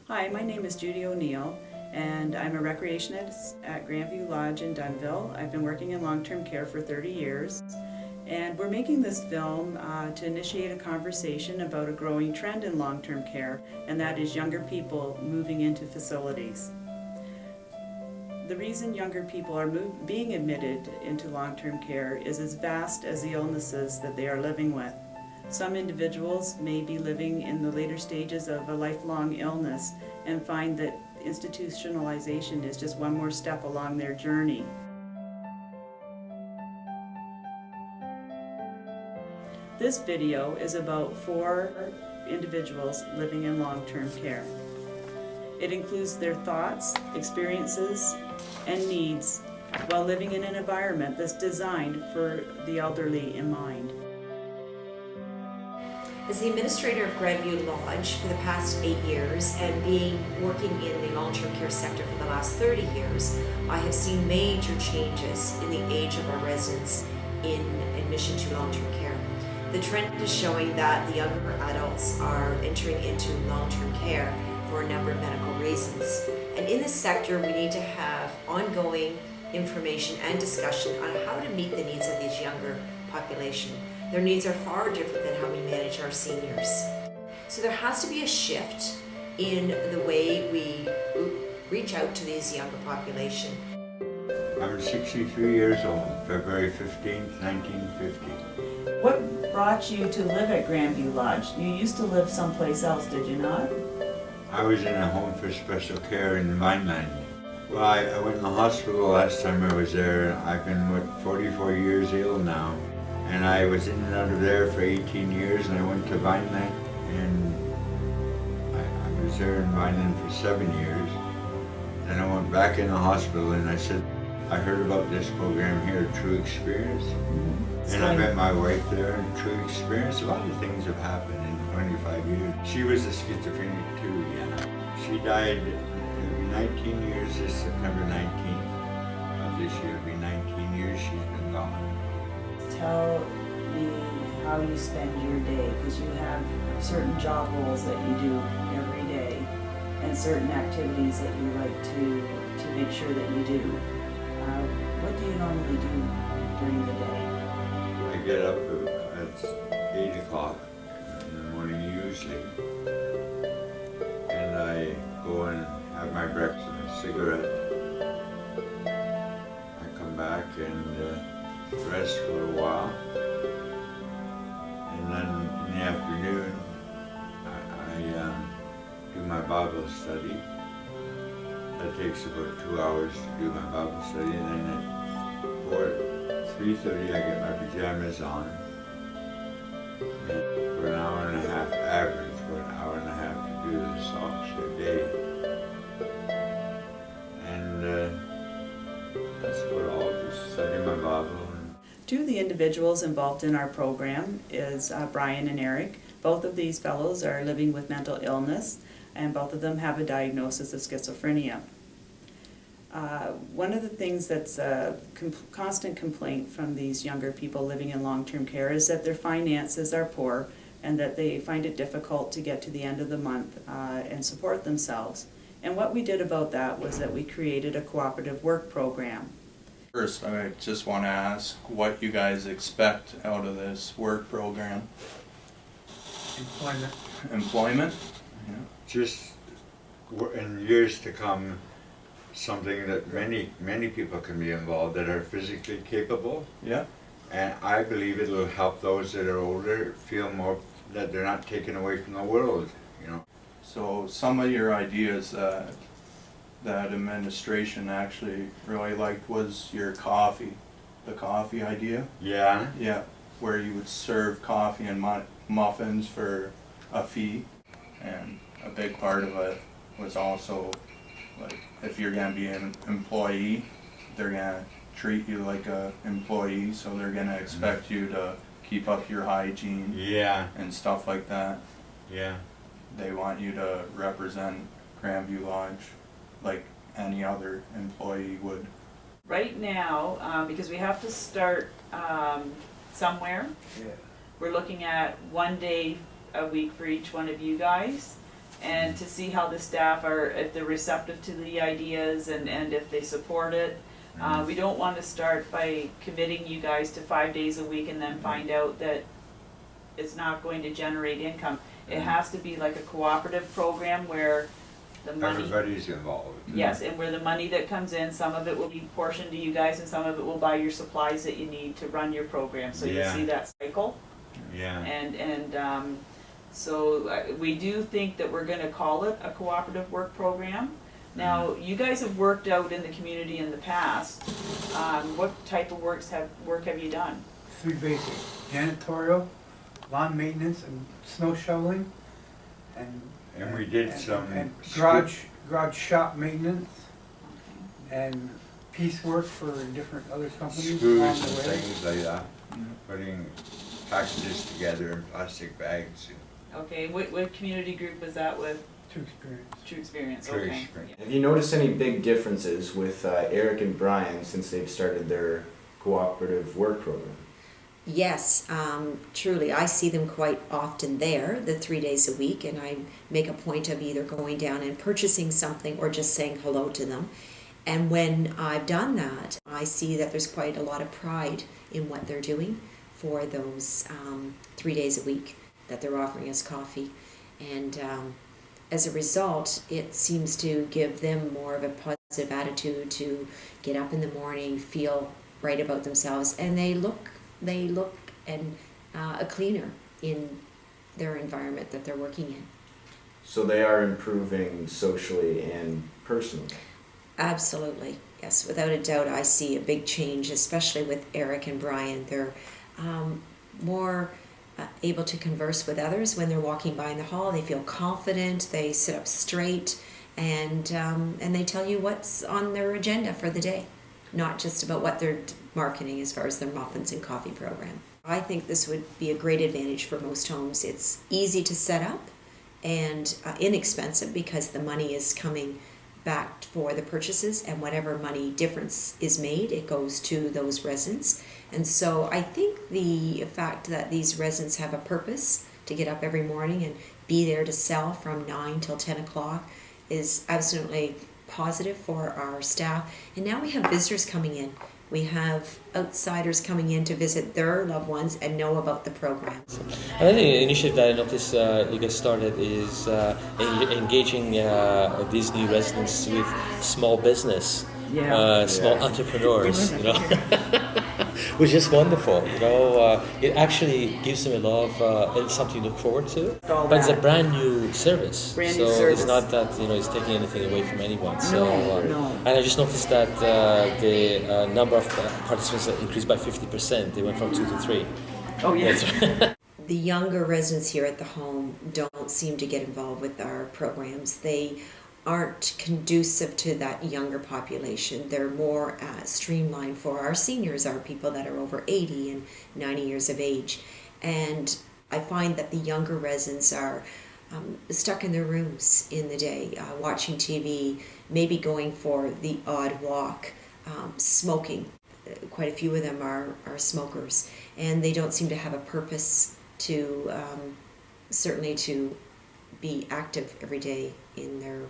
Hi, my name is Judy O'Neill, and I'm a recreationist at Grandview Lodge in Dunnville. I've been working in long-term care for 30 years, and we're making this film to initiate a conversation about a growing trend in long-term care, and that is younger people moving into facilities. The reason younger people are being admitted into long-term care is as vast as the illnesses that they are living with. Some individuals may be living in the later stages of a lifelong illness and find that institutionalization is just one more step along their journey. This video is about 4 individuals living in long-term care. It includes their thoughts, experiences, and needs while living in an environment that's designed for the elderly in mind. As the administrator of Grandview Lodge for the past 8 years and working in the long-term care sector for the last 30 years, I have seen major changes in the age of our residents in admission to long-term care. The trend is showing that the younger adults are entering into long-term care for a number of medical reasons. And in this sector, we need to have ongoing information and discussion on how to meet the needs of these younger population. Their needs are far different than how we manage our seniors. So there has to be a shift in the way we reach out to these younger population. I'm 63 years old, February 15th, 1950. What brought you to live at Grandview Lodge? You used to live someplace else, did you not? I was in a home for special care in Vineland. Well, I went in the hospital last time I was there. I've been, 44 years ill now. And I was in and out of there for 18 years, and I went to Vineland, and I was there in Vineland for 7 years. Then I went back in the hospital, and I said, I heard about this program here, True Experience. And I met my wife there, and True Experience. A lot of things have happened in 25 years. She was a schizophrenic too, yeah. She died 19 years, this September 19th of this year. It'll be 19 years she's been gone. Tell me how you spend your day, because you have certain job roles that you do every day and certain activities that you like to make sure that you do. What do you normally do during the day? I get up at 8 o'clock in the morning usually, and I go and have my breakfast and a cigarette. I come back and rest for a while, and then in the afternoon I do my Bible study. That takes about 2 hours to do my Bible study, and then at 3:30 I get my pajamas on, and for an hour and a half average, for an hour and a half to do the socks a day, and that's about all. Just study my Bible. 2 of the individuals involved in our program is Brian and Eric. Both of these fellows are living with mental illness, and both of them have a diagnosis of schizophrenia. One of the things that's a constant complaint from these younger people living in long-term care is that their finances are poor and that they find it difficult to get to the end of the month and support themselves. And what we did about that was that we created a cooperative work program. First, I just want to ask what you guys expect out of this work program. Employment. Employment? Yeah. Just in years to come, something that many people can be involved that are physically capable, Yeah. and I believe it'll help those that are older feel more that they're not taken away from the world, you know. So some of your ideas that administration actually really liked was your coffee, the coffee idea. Yeah. Yeah, where you would serve coffee and muffins for a fee, and a big part of it was also like if you're gonna be an employee, they're gonna treat you like a employee, so they're gonna expect you to keep up your hygiene Yeah. and stuff like that. Yeah. They want you to represent Grandview Lodge like any other employee would. Right now, because we have to start somewhere, we're looking at 1 day a week for each one of you guys, and to see how the staff are, if they're receptive to the ideas and if they support it. We don't want to start by committing you guys to 5 days a week and then find out that it's not going to generate income. It has to be like a cooperative program where the money. Everybody's involved. Yes, and where the money that comes in, some of it will be portioned to you guys and some of it will buy your supplies that you need to run your program. So you Yeah. see that cycle. Yeah. So we do think that we're gonna call it a cooperative work program. Now, you guys have worked out in the community in the past. What type of work have you done? 3 basic: janitorial, lawn maintenance, and snow shoveling, And we did some and scoop- garage shop maintenance, and piecework for different other companies screws along and the way. things like that. Putting packages together in plastic bags. Okay, what community group was that with? To experience. True Experience, True okay. Experience. Have you noticed any big differences with Eric and Brian since they've started their cooperative work program? Yes, truly. I see them quite often there, the 3 days a week, and I make a point of either going down and purchasing something or just saying hello to them. And when I've done that, I see that there's quite a lot of pride in what they're doing for those 3 days a week that they're offering us coffee. And as a result, it seems to give them more of a positive attitude to get up in the morning, feel right about themselves, and they look and cleaner in their environment that they're working in. So they are improving socially and personally. Absolutely, yes, without a doubt. I see a big change, especially with Eric and Brian. They're more able to converse with others when they're walking by in the hall. They feel confident. They sit up straight, and they tell you what's on their agenda for the day, not just about what they're marketing as far as their muffins and coffee program. I think this would be a great advantage for most homes. It's easy to set up and inexpensive because the money is coming back for the purchases, and whatever money difference is made, it goes to those residents. And so I think the fact that these residents have a purpose to get up every morning and be there to sell from 9 till 10 o'clock is absolutely positive for our staff. And now we have visitors coming in. We have outsiders coming in to visit their loved ones and know about the program. Another initiative that I noticed you guys started is engaging these new residents with small business, small entrepreneurs, you know, which is wonderful. You know, it actually gives them a lot of and something to look forward to. But it's a brand new service, Brand so new service. it's not that it's taking anything away from anyone. So, No. and I just noticed that the number of participants increased by 50%. They went from 2 to 3. Oh, yes. The younger residents here at the home don't seem to get involved with our programs. They aren't conducive to that younger population. They're more streamlined for our seniors, our people that are over 80 and 90 years of age. And I find that the younger residents are stuck in their rooms in the day, watching TV, maybe going for the odd walk, smoking. Quite a few of them are smokers, and they don't seem to have a purpose to certainly to be active every day in their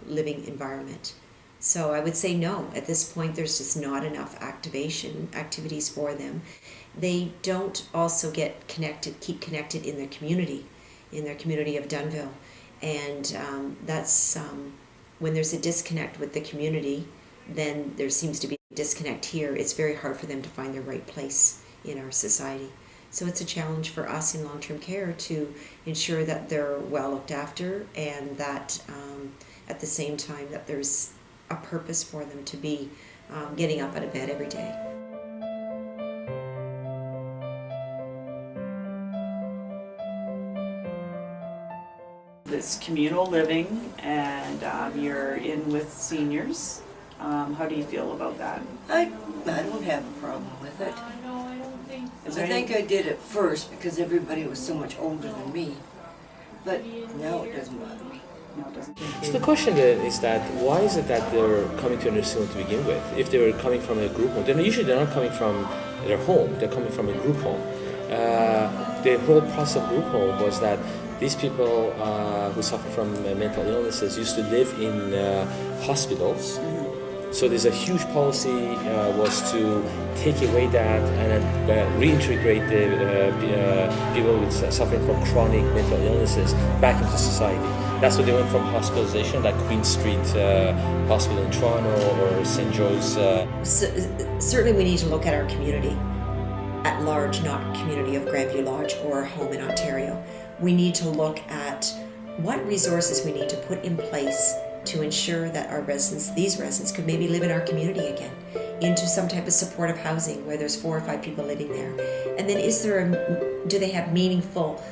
living environment. So I would say no. At this point, there's just not enough activities for them. They don't also keep connected in their community of Dunnville. And that's when there's a disconnect with the community, then there seems to be a disconnect here. It's very hard for them to find their right place in our society. So it's a challenge for us in long-term care to ensure that they're well looked after, and that at the same time that there's a purpose for them to be getting up out of bed every day. It's communal living, and you're in with seniors. How do you feel about that? I don't have a problem with it. Is I there think any- I did it first because everybody was so much older than me. But now it doesn't bother me. No, it doesn't. So the question then is that why is it that they're coming to a nursing home to begin with? If they were coming from a group home, then usually they're not coming from their home, they're coming from a group home. The whole process of group home was that these people who suffer from mental illnesses used to live in hospitals. So there's a huge policy was to take away that and reintegrate the people with suffering from chronic mental illnesses back into society. That's why they went from hospitalization, like Queen Street Hospital in Toronto or St. Joe's. Certainly we need to look at our community at large, not community of Grandview Lodge or home in Ontario. We need to look at what resources we need to put in place to ensure that our residents, these residents, could maybe live in our community again, into some type of supportive housing where there's 4 or 5 people living there. And then do they have meaningful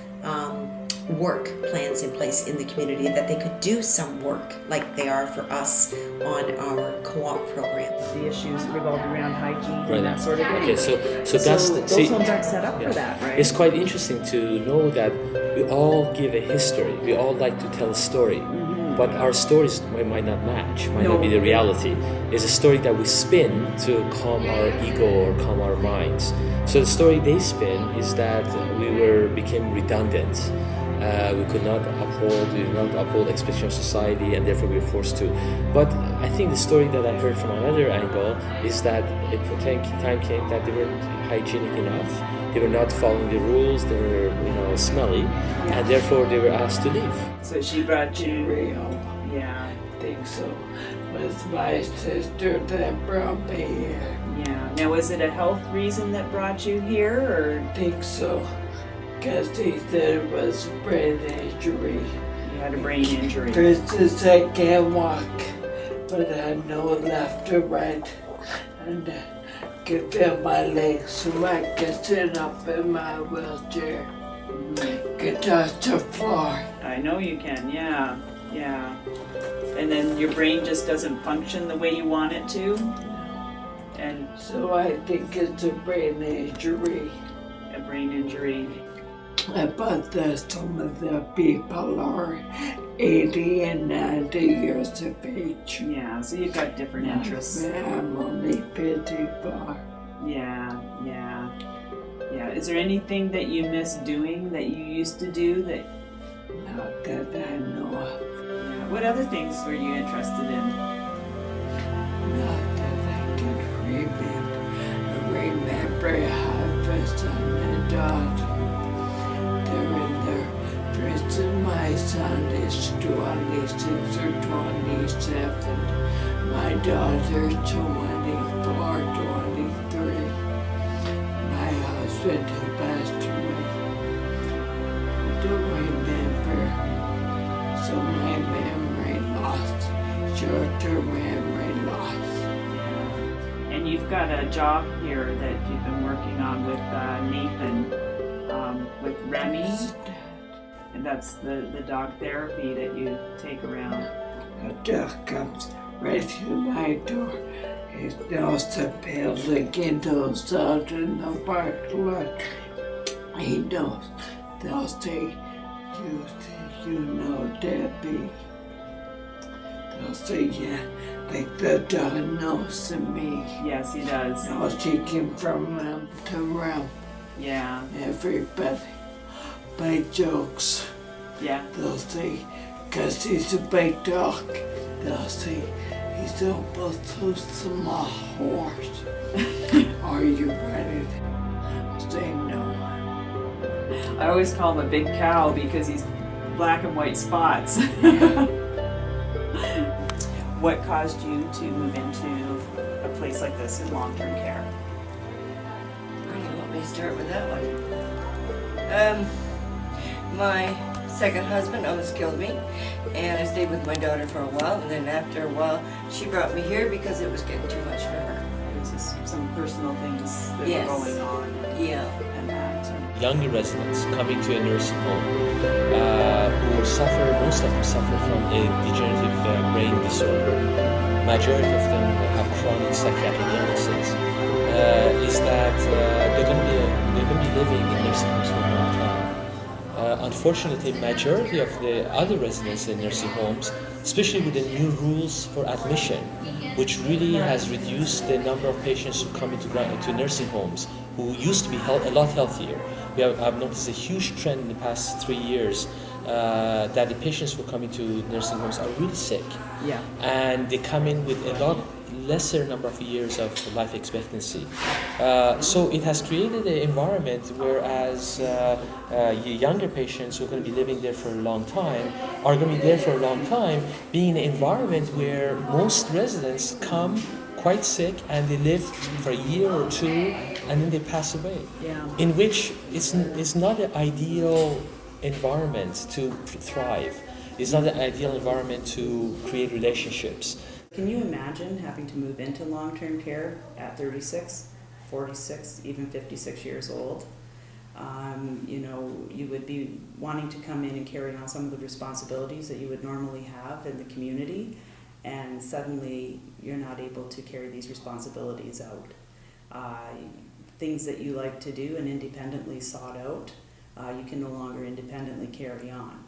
work plans in place in the community that they could do some work like they are for us on our co-op program. The issues revolve around hygiene Right. and that sort of thing. Okay, so that's those homes aren't set up for that, right? It's quite interesting to know that we all give a history. We all like to tell a story, but our stories might not match, might not be the reality. It's a story that we spin to calm our ego or calm our minds. So the story they spin is that we became redundant. We could not uphold expectation of society, and therefore we were forced to. But I think the story that I heard from another angle is that time came that they weren't hygienic enough. They were not following the rules. They were, smelly, and therefore they were asked to leave. So she brought you. Real, Yeah, I think so. Was my sister that brought me here. yeah. Now, was it a health reason that brought you here, or I think so. Because he said it was a brain injury. you had a brain injury? For instance, I can't walk, but I know left or right. And can feel my legs so I can sit up in my wheelchair. Can touch the floor. I know you can. Yeah, yeah. And then your brain just doesn't function the way you want it to, and So I think it's a brain injury. a brain injury. But some of the people are 80 and 90 years of age. Yeah, so you've got different interests. I'm only 54. Yeah, yeah, yeah. Is there anything that you miss doing that you used to do that? Not that I know of. Yeah. What other things were you interested in? Not that I can remember. I remember my son and daughter. They're in their prison. My son is 26 or 27. My daughter's 24, 23. My husband who passed away. I don't remember. So my memory lost. Short-term memory loss. And you've got a job here that you've been working on with Nathan, with Remy, and that's the dog therapy that you take around. A dog comes right through my door. He knows the building, he knows out in the parking lot. He knows. They'll say, you know Debbie. They'll say, yeah, like the dog knows me. Yes, he does. I'll take him from room to room. Yeah, Everybody by jokes. yeah. They'll say, because he's a big dog, they'll say, he's almost so small horse. Are you ready? I'll say no. I always call him a big cow because he's black and white spots. What caused you to move into a place like this in long-term care? How do you want me to start with that one? My second husband almost killed me, and I stayed with my daughter for a while, and then after a while, she brought me here because it was getting too much for her. There's just some personal things that Yes. were going on Yeah. and that. Younger residents coming to a nursing home who suffer, most of them suffer from a degenerative brain disorder. Majority of them have chronic psychiatric illnesses. Is that they're going to be living in nursing homes for a long time. Unfortunately, majority of the other residents in nursing homes, especially with the new rules for admission, which really has reduced the number of patients who come into nursing homes who used to be a lot healthier. I've noticed a huge trend in the past 3 years that the patients who come into nursing homes are really sick, Yeah. and they come in with a lot lesser number of years of life expectancy. So it has created an environment whereas younger patients who are going to be living there for a long time are going to be there for a long time, being an environment where most residents come quite sick and they live for a year or two and then they pass away. Yeah. In which it's not an ideal environment to thrive. It's not an ideal environment to create relationships. Can you imagine having to move into long-term care at 36, 46, even 56 years old? You know, you would be wanting to come in and carry on some of the responsibilities that you would normally have in the community, and suddenly you're not able to carry these responsibilities out. Things that you like to do and independently sought out, you can no longer independently carry on.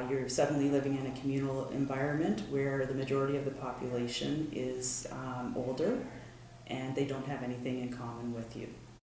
You're suddenly living in a communal environment where the majority of the population is older and they don't have anything in common with you.